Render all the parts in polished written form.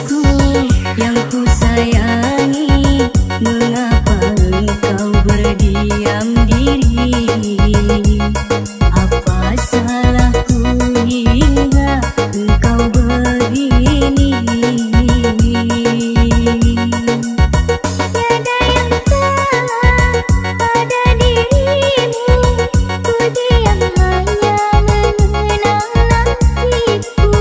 kekasihku yang ku sayangi, mengapa engkau berdiam diri? Apa salahku hingga engkau begini? Tiada yang salah pada dirimu, ku diam hanya mengenang nasibku.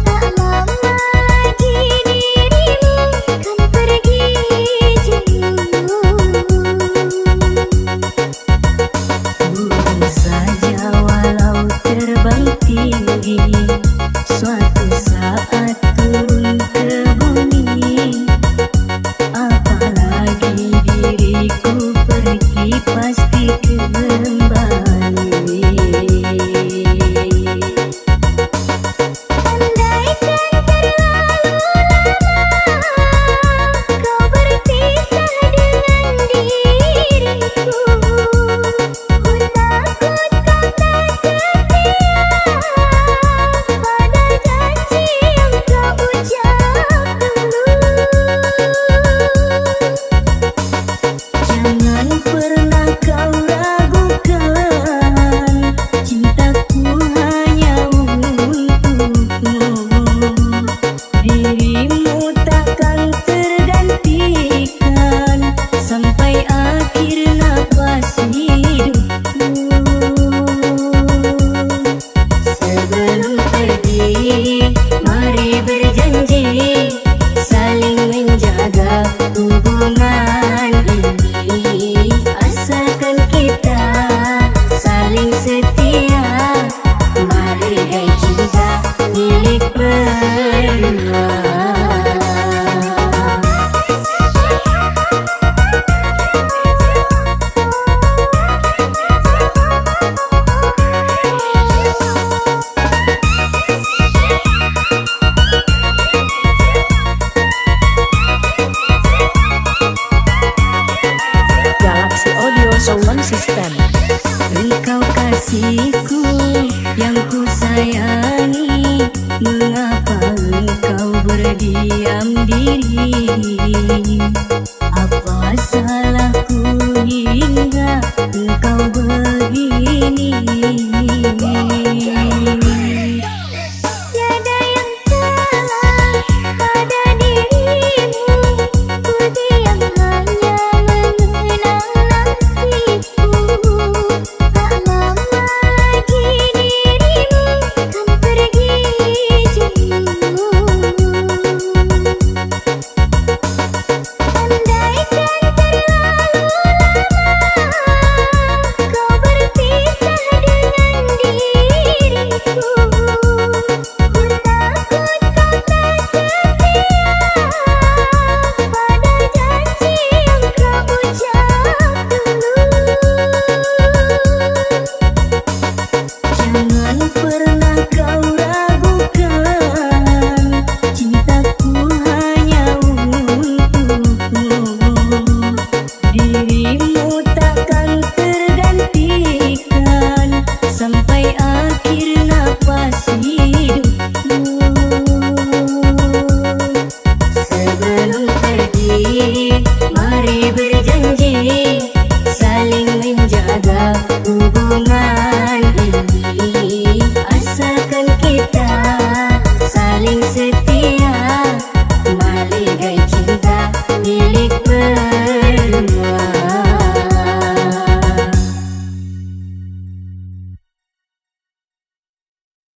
Tak lama lagi dirimu kan pergi jauh. Burung saja walau terbang tinggi, suatu saat turun ke bumi. Apalagi diriku pergi pasti kembali. Andaikan terlalu lama kau berpisah dengan diriku, ku takut kau tak setia pada janji yang kau ucap dulu. Jangan pernah kau ragukan, cintaku hanya untukmu. Dirimu takkan tergantikan sampai akhir nafas hidupku. Sebelum pergi, mari berjanji saling menjaga hubungan ini. Asalkan kita saling setia, mari cinta milik berdua. Galaxy Audio Sound System. Engkau kasihku yang ku sayangi, mengapa engkau berdiam diri?